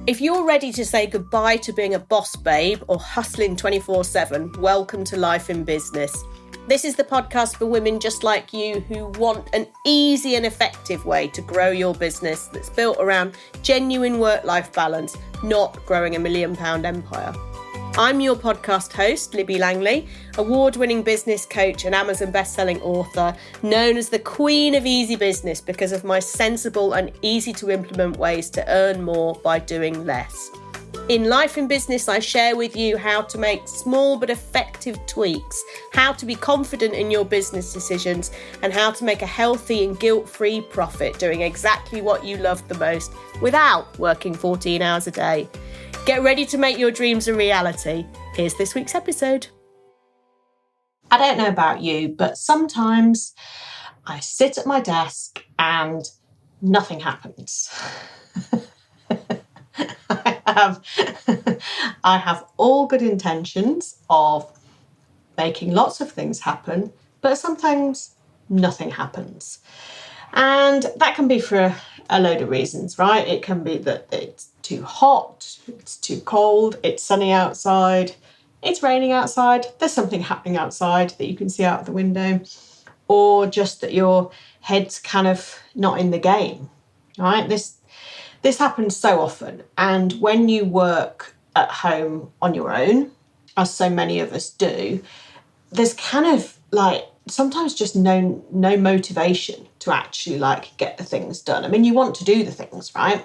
If you're ready to say goodbye to being a boss babe or hustling 24/7, welcome to Life in Business. This is the podcast for women just like you who want an easy and effective way to grow your business that's built around genuine work-life balance, not growing a £1 million empire. I'm your podcast host, Libby Langley, award-winning business coach and Amazon best-selling author, known as the Queen of Easy Business because of my sensible and easy-to-implement ways to earn more by doing less. In Life in Business, I share with you how to make small but effective tweaks, how to be confident in your business decisions, and how to make a healthy and guilt-free profit doing exactly what you love the most without working 14 hours a day. Get ready to make your dreams a reality. Here's this week's episode. I don't know about you, but sometimes I sit at my desk and nothing happens. I have all good intentions of making lots of things happen, but sometimes nothing happens. And that can be for a load of reasons, right? It can be that it's too hot, it's too cold, it's sunny outside, it's raining outside, there's something happening outside that you can see out of the window, or just that your head's kind of not in the game, right? This happens so often. And when you work at home on your own, as so many of us do, there's kind of like sometimes just no motivation to actually like get the things done. I mean, you want to do the things, right?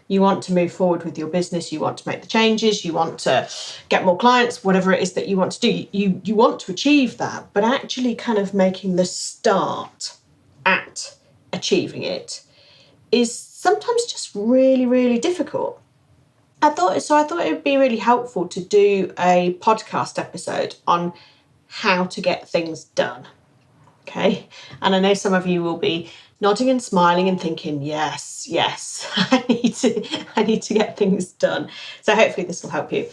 You want to move forward with your business. You want to make the changes. You want to get more clients, whatever it is that you want to do. You want to achieve that, but actually kind of making the start at achieving it is sometimes just really, really difficult. I thought it would be really helpful to do a podcast episode on how to get things done. Okay. And I know some of you will be nodding and smiling and thinking, yes, I need to get things done. So hopefully this will help you.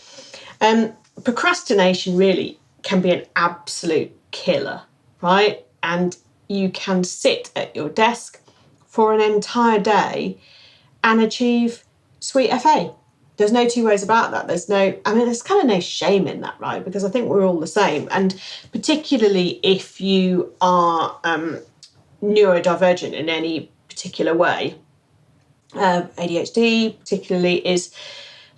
Procrastination really can be an absolute killer, right? And you can sit at your desk for an entire day and achieve sweet FA. There's no two ways about that. There's kind of no shame in that, right? Because I think we're all the same. And particularly if you are neurodivergent in any particular way, ADHD particularly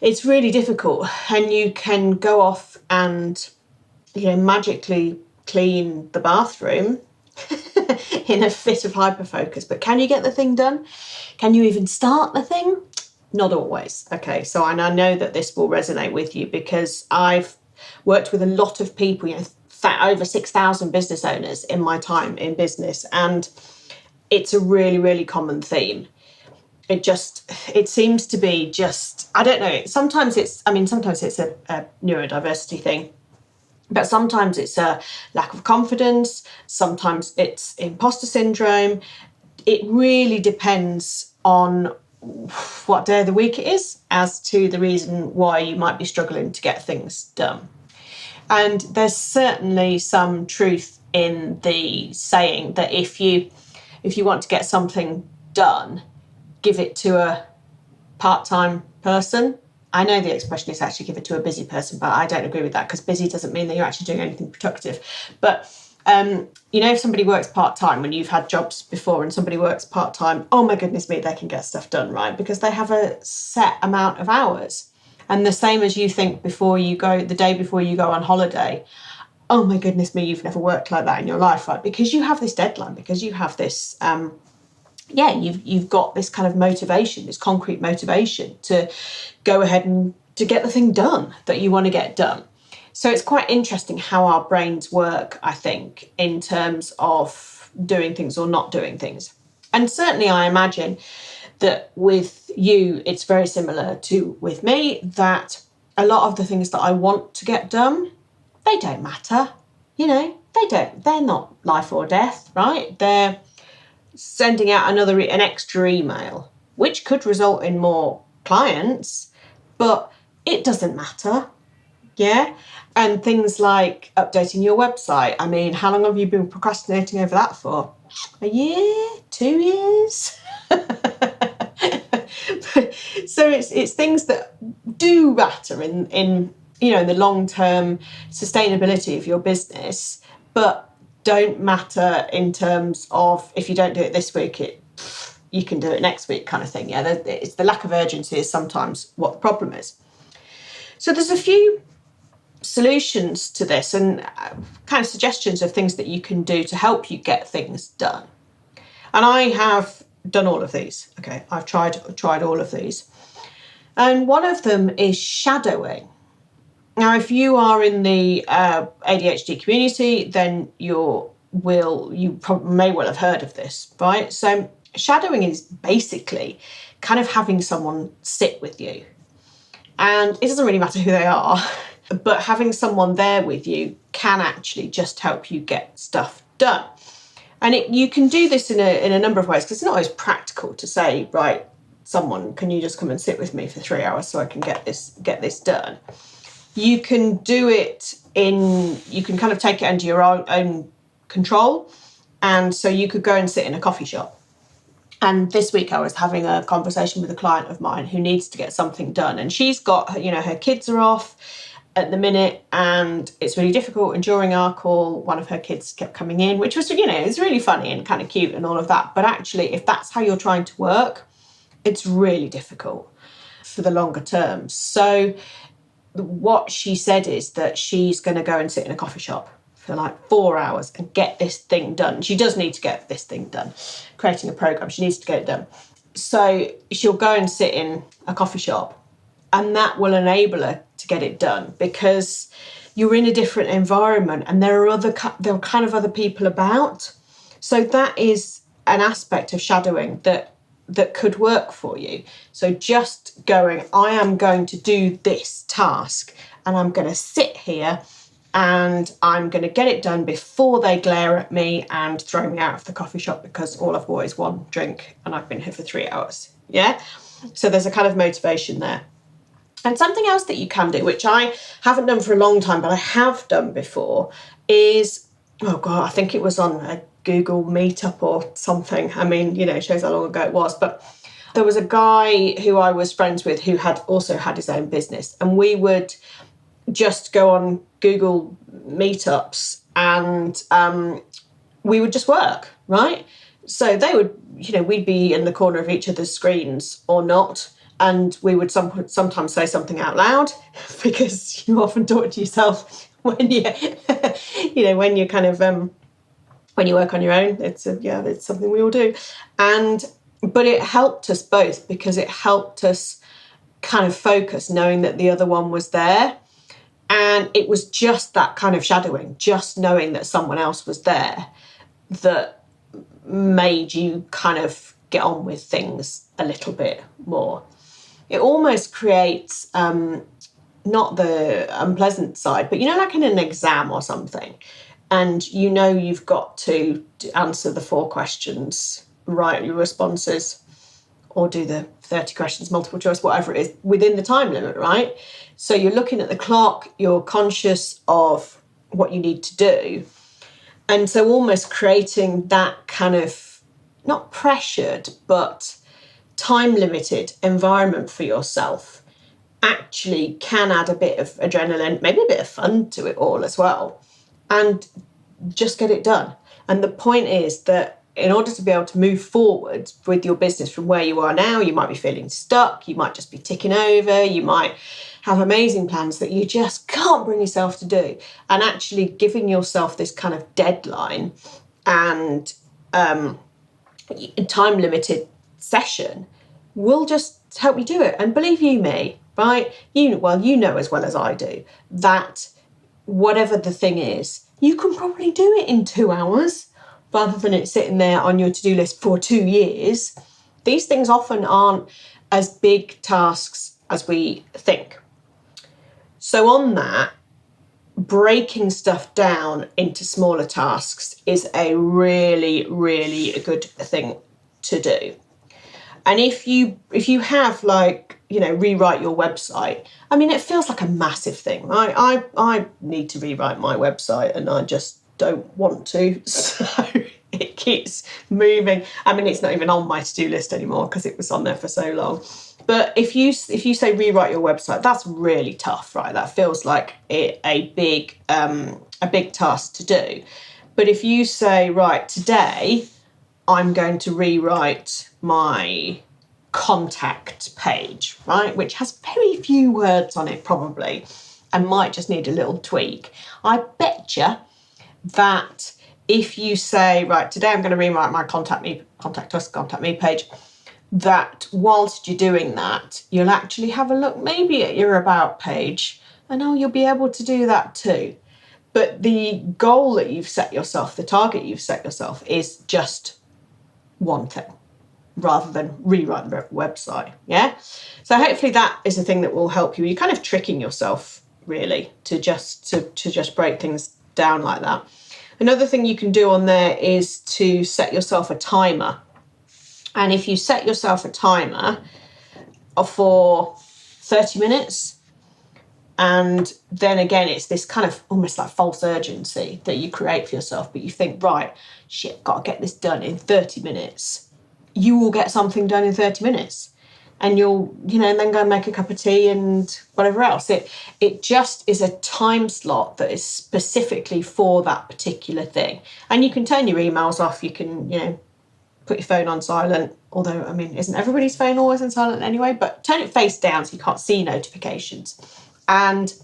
it's really difficult. And you can go off and, magically clean the bathroom in a fit of hyperfocus. But can you get the thing done? Can you even start the thing? Not always. Okay, so I know that this will resonate with you because I've worked with a lot of people, over 6,000 business owners in my time in business, and it's a really, really common theme. It seems to be just, I don't know, sometimes it's a neurodiversity thing, but sometimes it's a lack of confidence, sometimes it's imposter syndrome. It really depends on what day of the week it is as to the reason why you might be struggling to get things done. And there's certainly some truth in the saying that if you want to get something done, give it to a part-time person. I know the expression is actually give it to a busy person, but I don't agree with that because busy doesn't mean that you're actually doing anything productive. But if somebody works part-time, when you've had jobs before and somebody works part-time, oh my goodness me, they can get stuff done, right? Because they have a set amount of hours. And the same as you think the day before you go on holiday, oh my goodness me, you've never worked like that in your life, right? Because you have this deadline, because you have this, you've got this kind of motivation, this concrete motivation to go ahead and to get the thing done that you want to get done. So it's quite interesting how our brains work, I think, in terms of doing things or not doing things. And certainly I imagine that with you, it's very similar to with me, that a lot of the things that I want to get done, they don't matter. They're not life or death, right? They're sending out an extra email, which could result in more clients, but it doesn't matter. Yeah. And things like updating your website. I mean, how long have you been procrastinating over that for? A year? 2 years? So it's things that do matter in the long-term sustainability of your business, but don't matter in terms of if you don't do it this week, you can do it next week kind of thing. Yeah, it's the lack of urgency is sometimes what the problem is. So there's a few solutions to this and kind of suggestions of things that you can do to help you get things done. And I have done all of these. Okay, I've tried all of these. And one of them is shadowing. Now, if you are in the ADHD community, then you may well have heard of this, right? So shadowing is basically kind of having someone sit with you. And it doesn't really matter who they are, but having someone there with you can actually just help you get stuff done. And you can do this in a number of ways, because it's not always practical to say, right, someone, can you just come and sit with me for 3 hours so I can get this done? You can do it you can kind of take it under your own control. And so you could go and sit in a coffee shop. And this week I was having a conversation with a client of mine who needs to get something done. And she's got, her kids are off at the minute and it's really difficult. And during our call, one of her kids kept coming in, which was, it's really funny and kind of cute and all of that. But actually, if that's how you're trying to work, it's really difficult for the longer term. So what she said is that she's going to go and sit in a coffee shop for like 4 hours and get this thing done. She does need to get this thing done, creating a program. She needs to get it done. So she'll go and sit in a coffee shop and that will enable her to get it done because you're in a different environment and there are kind of other people about. So that is an aspect of shadowing that could work for you. So just going, I am going to do this task and I'm going to sit here and I'm going to get it done before they glare at me and throw me out of the coffee shop because all I've bought is one drink and I've been here for 3 hours. Yeah. So there's a kind of motivation there. And something else that you can do, which I haven't done for a long time, but I have done before, is, I think it was on a Google Meetup or something. I mean, it shows how long ago it was. But there was a guy who I was friends with who had also had his own business. And we would just go on Google Meetups and we would just work, right? So they would, we'd be in the corner of each other's screens or not. And we would sometimes say something out loud because you often talk to yourself when you, when you kind of, when you work on your own. It's something we all do. But it helped us both because it helped us kind of focus, knowing that the other one was there. And it was just that kind of shadowing, just knowing that someone else was there that made you kind of get on with things a little bit more. It almost creates not the unpleasant side, but like in an exam or something, and you've got to answer the 4 questions, write your responses, or do the 30 questions, multiple choice, whatever it is, within the time limit, right? So you're looking at the clock, you're conscious of what you need to do. And so almost creating that kind of, not pressured, but time-limited environment for yourself actually can add a bit of adrenaline, maybe a bit of fun to it all as well, and just get it done. And the point is that in order to be able to move forward with your business from where you are now, you might be feeling stuck, you might just be ticking over, you might have amazing plans that you just can't bring yourself to do. And actually giving yourself this kind of deadline and time-limited session will just help you do it. And believe you me, right, you know as well as I do that whatever the thing is, you can probably do it in 2 hours rather than it sitting there on your to-do list for 2 years. These things often aren't as big tasks as we think. So on that, breaking stuff down into smaller tasks is a really, really good thing to do. And if you have rewrite your website, I mean, it feels like a massive thing, right? I need to rewrite my website and I just don't want to. So it keeps moving. I mean, it's not even on my to-do list anymore because it was on there for so long. But if you say rewrite your website, that's really tough, right? That feels like a big task to do. But if you say, right, today I'm going to rewrite my contact page, right, which has very few words on it probably and might just need a little tweak. I betcha that if you say, right, today I'm going to rewrite my contact me page, that whilst you're doing that, you'll actually have a look maybe at your about page, and you'll be able to do that too. But the goal that you've set yourself, the target you've set yourself, is just one thing rather than rewrite the website. Yeah. So hopefully that is a thing that will help you. You're kind of tricking yourself really to just break things down like that. Another thing you can do on there is to set yourself a timer. And if you set yourself a timer for 30 minutes, and then again, it's this kind of almost like false urgency that you create for yourself, but you think, right, shit, got to get this done in 30 minutes. You will get something done in 30 minutes. And you'll, then go and make a cup of tea and whatever else. It just is a time slot that is specifically for that particular thing. And you can turn your emails off. You can, put your phone on silent. Although, isn't everybody's phone always on silent anyway? But turn it face down so you can't see notifications. And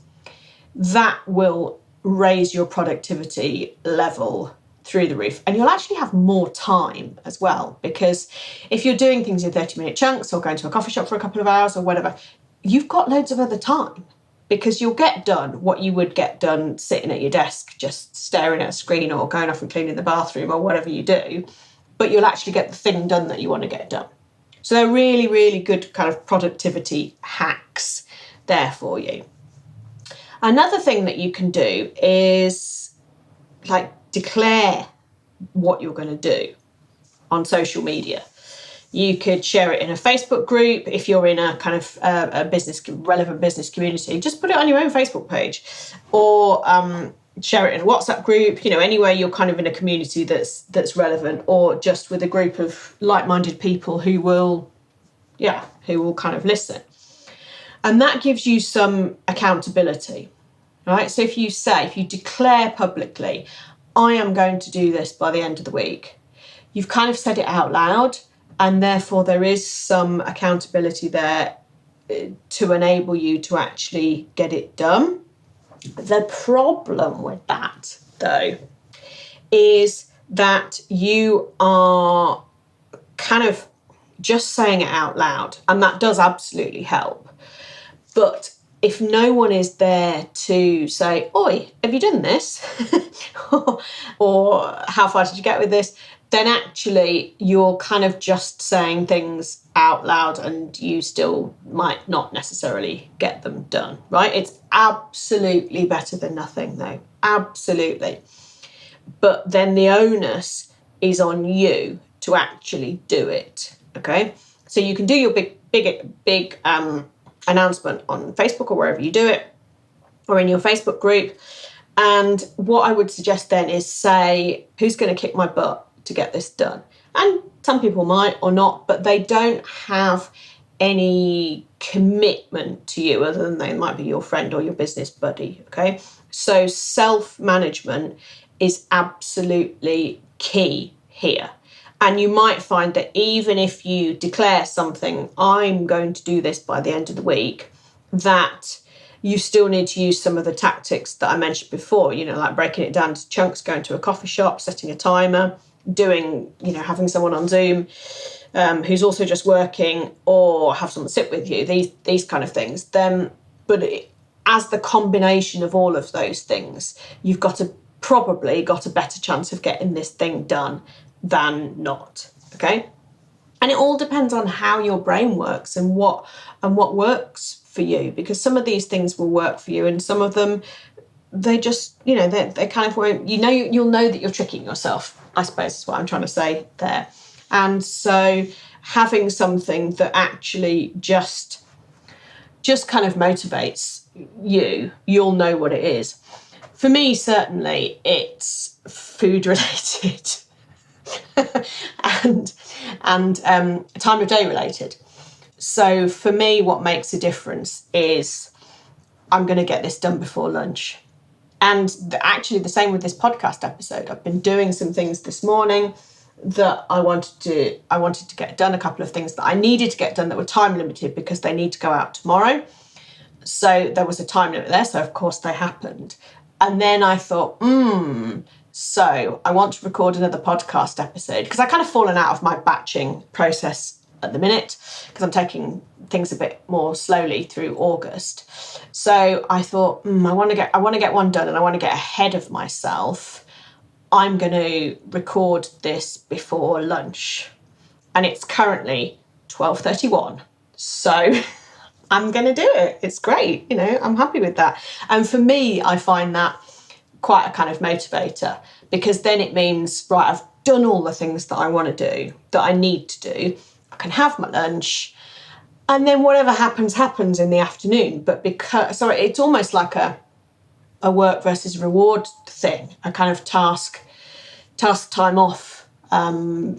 that will raise your productivity level through the roof. And you'll actually have more time as well, because if you're doing things in 30-minute chunks or going to a coffee shop for a couple of hours or whatever, you've got loads of other time, because you'll get done what you would get done sitting at your desk just staring at a screen or going off and cleaning the bathroom or whatever you do, but you'll actually get the thing done that you want to get done. So they're really, really good kind of productivity hacks there for you. Another thing that you can do is declare what you're going to do on social media. You could share it in a Facebook group. If you're in a kind of relevant business community, just put it on your own Facebook page, or share it in a WhatsApp group, anywhere you're kind of in a community that's relevant, or just with a group of like-minded people who will kind of listen. And that gives you some accountability, right? So if you declare publicly, I am going to do this by the end of the week, you've kind of said it out loud, and therefore there is some accountability there to enable you to actually get it done. The problem with that, though, is that you are kind of just saying it out loud, and that does absolutely help. But if no one is there to say, oi, have you done this? or how far did you get with this? Then actually you're kind of just saying things out loud and you still might not necessarily get them done, right? It's absolutely better than nothing, though. Absolutely. But then the onus is on you to actually do it, okay? So you can do your big announcement on Facebook or wherever you do it, or in your Facebook group. And what I would suggest then is say, who's going to kick my butt to get this done? And some people might or not, but they don't have any commitment to you other than they might be your friend or your business buddy, okay? So self-management is absolutely key here. And you might find that even if you declare something, I'm going to do this by the end of the week, that you still need to use some of the tactics that I mentioned before, like breaking it down into chunks, going to a coffee shop, setting a timer, having someone on Zoom who's also just working, or have someone sit with you, these kind of things. As the combination of all of those things, you've probably got a better chance of getting this thing done than not, okay? And it all depends on how your brain works and what works for you, because some of these things will work for you and some of them, they just, they kind of won't, you'll know that you're tricking yourself, I suppose is what I'm trying to say there. And so having something that actually just kind of motivates you, you'll know what it is. For me, certainly, it's food related. and time of day related. So for me, what makes a difference is I'm going to get this done before lunch. And actually the same with this podcast episode. I've been doing some things this morning that I wanted to get done, a couple of things that I needed to get done that were time limited because they need to go out tomorrow. So there was a time limit there, so of course they happened. And then I thought, so I want to record another podcast episode because I kind of fallen out of my batching process at the minute because I'm taking things a bit more slowly through August. So I thought, I want to get one done and I want to get ahead of myself. I'm going to record this before lunch. And it's currently 12:31. So I'm going to do it. It's great. I'm happy with that. And for me, I find that quite a kind of motivator because then it means, right, I've done all the things that I want to do, that I need to do. I can have my lunch and then whatever happens in the afternoon. But it's almost like a work versus reward thing, a kind of task time off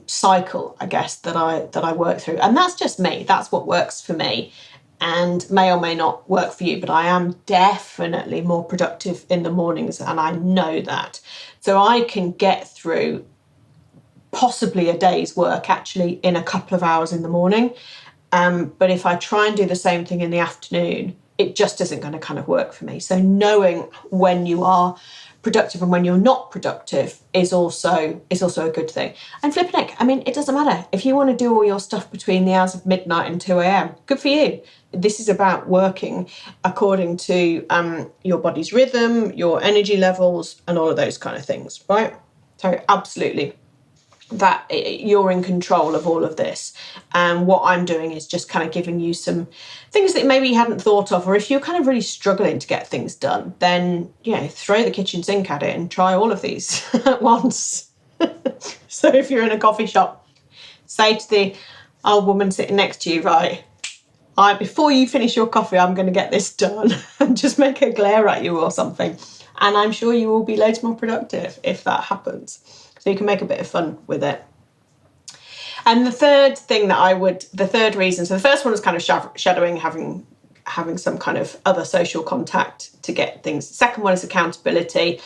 cycle, I guess, that I work through. And that's just me. That's what works for me and may or may not work for you. But I am definitely more productive in the mornings and I know that. So I can get through possibly a day's work actually in a couple of hours in the morning. But if I try and do the same thing in the afternoon, it just isn't going to kind of work for me. So knowing when you are productive and when you're not productive is also a good thing. And flipping heck, it doesn't matter. If you want to do all your stuff between the hours of midnight and 2 a.m, good for you. This is about working according to your body's rhythm, your energy levels, and all of those kind of things, right? So absolutely, that you're in control of all of this. And what I'm doing is just kind of giving you some things that maybe you hadn't thought of, or if you're kind of really struggling to get things done, then, throw the kitchen sink at it and try all of these at once. So if you're in a coffee shop, say to the old woman sitting next to you, right, before you finish your coffee, I'm going to get this done, and just make her glare at you or something. And I'm sure you will be loads more productive if that happens. So you can make a bit of fun with it. And the third reason, so the first one was kind of shadowing, having some kind of other social contact to get things. The second one is accountability,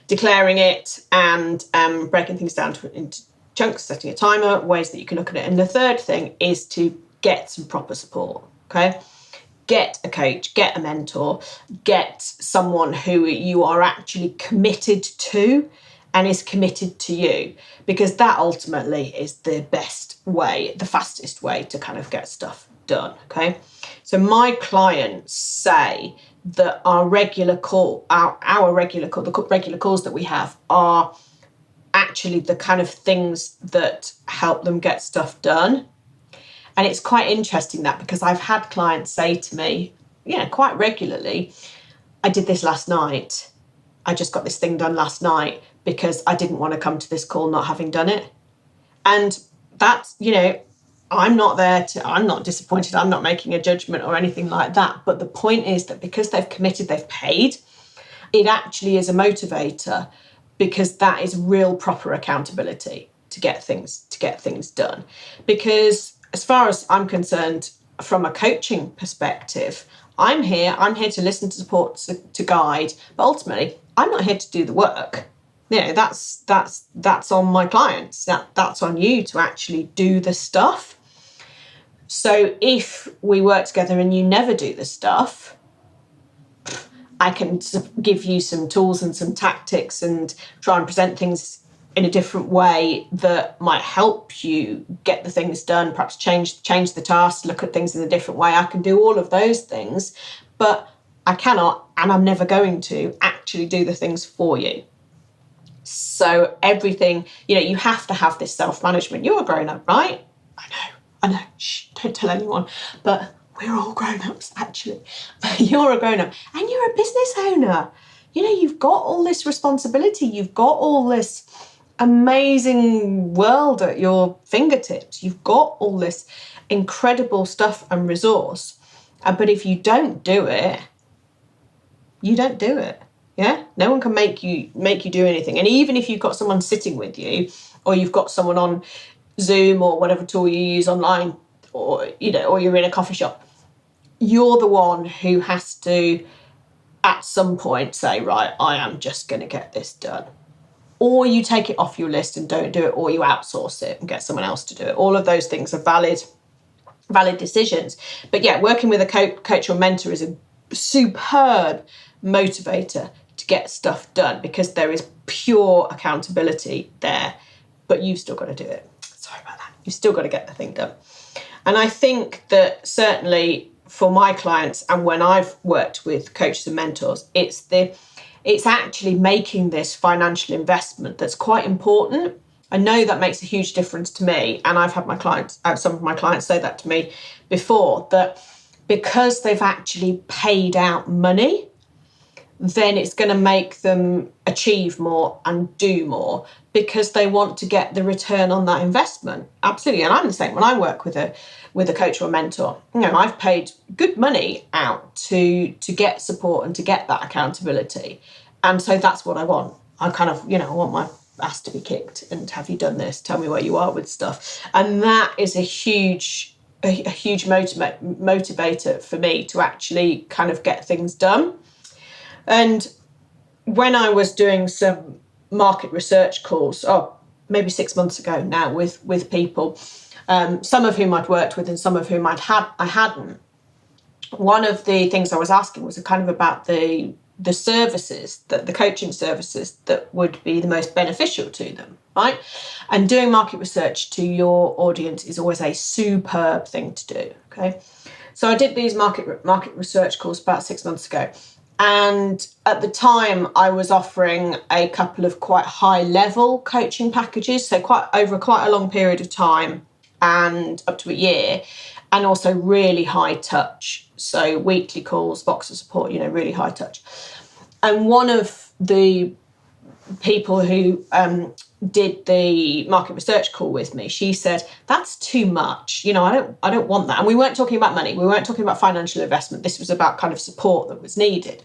declaring it and breaking things down into chunks, setting a timer, ways that you can look at it. And the third thing is to get some proper support, okay? Get a coach, get a mentor, get someone who you are actually committed to and is committed to you, because that ultimately is the best way, the fastest way to kind of get stuff done, okay? So my clients say that the regular calls that we have are actually the kind of things that help them get stuff done. And it's quite interesting that, because I've had clients say to me, quite regularly, I did this last night. I just got this thing done last night because I didn't want to come to this call not having done it. And that's, I'm not disappointed. I'm not making a judgment or anything like that. But the point is that because they've committed, they've paid, it actually is a motivator, because that is real proper accountability to get things done. Because as far as I'm concerned, from a coaching perspective, I'm here to listen, to support, to guide, but ultimately I'm not here to do the work. That's on my clients. That's on you to actually do the stuff. So if we work together and you never do the stuff, I can give you some tools and some tactics and try and present things in a different way that might help you get the things done, perhaps change the task, look at things in a different way. I can do all of those things, but I cannot, and I'm never going to, actually do the things for you. So everything, you have to have this self-management. You're a grown-up, right? I know. Shh, don't tell anyone. But we're all grown-ups, actually. But you're a grown-up and you're a business owner. You've got all this responsibility. You've got all this amazing world at your fingertips. You've got all this incredible stuff and resource. But if you don't do it, you don't do it. Yeah, no one can make you do anything. And even if you've got someone sitting with you, or you've got someone on Zoom or whatever tool you use online, or you're in a coffee shop, you're the one who has to at some point say, right, I am just going to get this done. Or you take it off your list and don't do it, or you outsource it and get someone else to do it. All of those things are valid decisions. But yeah, working with a coach or mentor is a superb motivator to get stuff done, because there is pure accountability there, but you've still got to do it. Sorry about that. You've still got to get the thing done. And I think that certainly for my clients, and when I've worked with coaches and mentors, it's actually making this financial investment that's quite important. I know that makes a huge difference to me, and I've had some of my clients say that to me before, that because they've actually paid out money, then it's going to make them achieve more and do more, because they want to get the return on that investment. Absolutely. And I'm the same. When I work with a coach or a mentor, I've paid good money out to get support and to get that accountability. And so that's what I want. I kind of, I want my ass to be kicked and have you done this? Tell me where you are with stuff. And that is a huge motivator for me to actually kind of get things done. And when I was doing some market research calls, maybe 6 months ago now, with people, some of whom I'd worked with and some of whom I hadn't, one of the things I was asking was kind of about the services, the coaching services that would be the most beneficial to them, right? And doing market research to your audience is always a superb thing to do, okay? So I did these market research calls about 6 months ago. And at the time, I was offering a couple of quite high-level coaching packages, so quite a long period of time and up to a year, and also really high touch, so weekly calls, box of support, really high touch. And one of the people who did the market research call with me, she said, that's too much. I don't want that. And we weren't talking about money. We weren't talking about financial investment. This was about kind of support that was needed.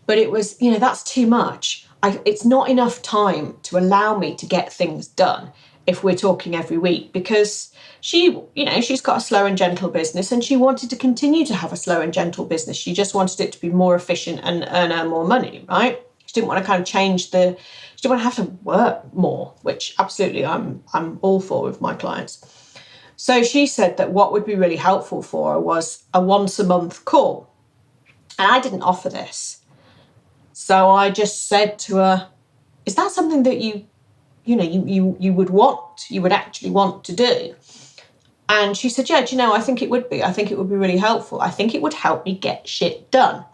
But it was, that's too much. It's not enough time to allow me to get things done if we're talking every week, because she's got a slow and gentle business, and she wanted to continue to have a slow and gentle business. She just wanted it to be more efficient and earn more money, right? She didn't want to kind of she didn't want to have to work more, which absolutely I'm all for with my clients. So she said that what would be really helpful for her was a once a month call. And I didn't offer this. So I just said to her, is that something that you would actually want to do? And she said, yeah, I think it would be. I think it would be really helpful. I think it would help me get shit done.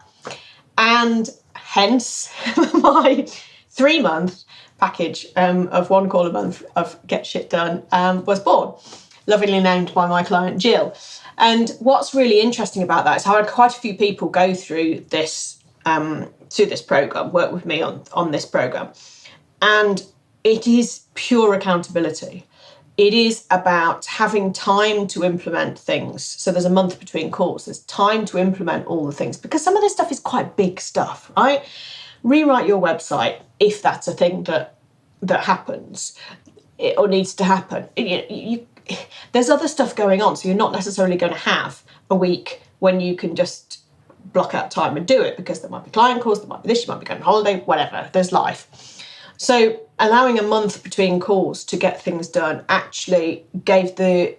And hence my 3-month package of one call a month of get shit done was born, lovingly named by my client Jill. And what's really interesting about that is I had quite a few people go through this program, work with me on this program, and it is pure accountability. It is about having time to implement things. So there's a month between calls. There's time to implement all the things, because some of this stuff is quite big stuff, right? Rewrite your website, if that's a thing that happens or needs to happen. There's other stuff going on, so you're not necessarily going to have a week when you can just block out time and do it, because there might be client calls, there might be this, you might be going on holiday, whatever. There's life. So allowing a month between calls to get things done actually gave the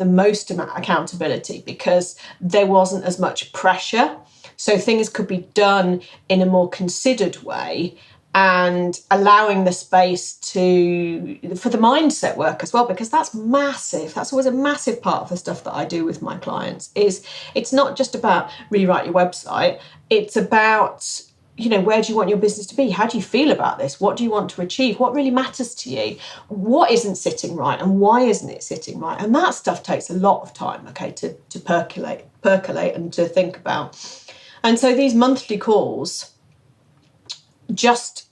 most amount of accountability, because there wasn't as much pressure. So things could be done in a more considered way, and allowing the space for the mindset work as well, because that's massive. That's always a massive part of the stuff that I do with my clients. It's not just about rewrite your website. It's about, where do you want your business to be? How do you feel about this? What do you want to achieve? What really matters to you? What isn't sitting right, and why isn't it sitting right? And that stuff takes a lot of time, to percolate and to think about. And so these monthly calls just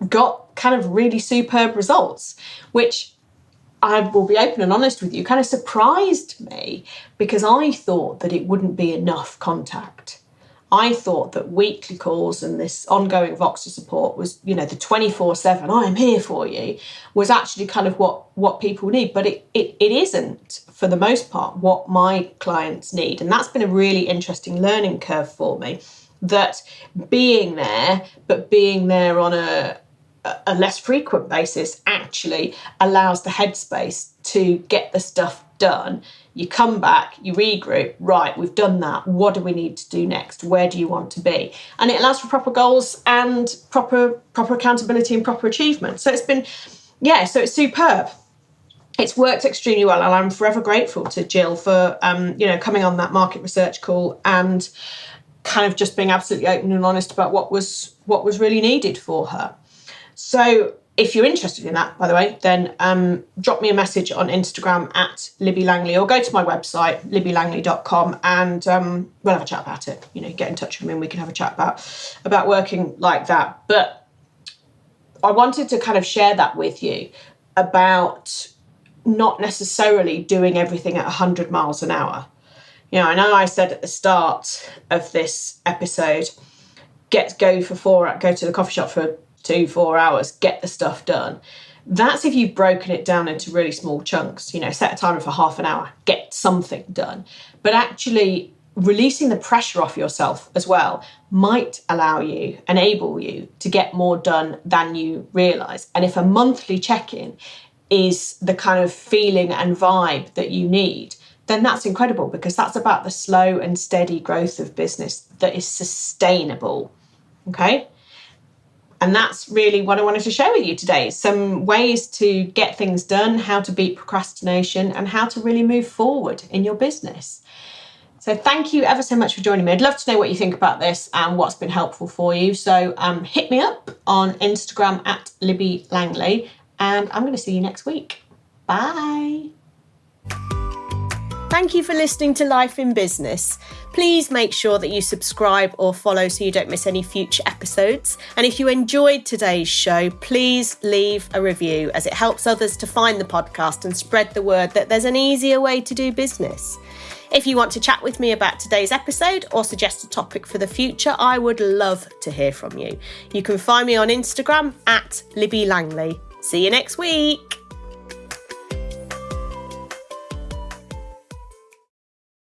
got kind of really superb results, which, I will be open and honest with you, kind of surprised me, because I thought that it wouldn't be enough contact. I thought that weekly calls and this ongoing Voxer support was, the 24/7, I am here for you, was actually kind of what people need. But it isn't, for the most part, what my clients need. And that's been a really interesting learning curve for me, that being there, but being there on a less frequent basis actually allows the headspace to get the stuff done. You come back, you regroup, right, we've done that. What do we need to do next? Where do you want to be? And it allows for proper goals and proper accountability and proper achievement. So it's superb. It's worked extremely well, and I'm forever grateful to Jill for coming on that market research call and kind of just being absolutely open and honest about what was really needed for her. So if you're interested in that, by the way, then drop me a message on Instagram at Libby Langley, or go to my website, libbylangley.com, and we'll have a chat about it. Get in touch with me and we can have a chat about working like that. But I wanted to kind of share that with you about not necessarily doing everything at 100 miles an hour. I know I said at the start of this episode, go to the coffee shop for 2-4 hours, get the stuff done. That's if you've broken it down into really small chunks. Set a timer for half an hour, get something done. But actually releasing the pressure off yourself as well might enable you to get more done than you realise. And if a monthly check-in is the kind of feeling and vibe that you need, then that's incredible, because that's about the slow and steady growth of business that is sustainable. Okay? And that's really what I wanted to share with you today. Some ways to get things done, how to beat procrastination, and how to really move forward in your business. So thank you ever so much for joining me. I'd love to know what you think about this and what's been helpful for you. So hit me up on Instagram at Libby Langley, and I'm going to see you next week. Bye. Thank you for listening to Life in Business. Please make sure that you subscribe or follow so you don't miss any future episodes. And if you enjoyed today's show, please leave a review, as it helps others to find the podcast and spread the word that there's an easier way to do business. If you want to chat with me about today's episode or suggest a topic for the future, I would love to hear from you. You can find me on Instagram at Libby Langley. See you next week.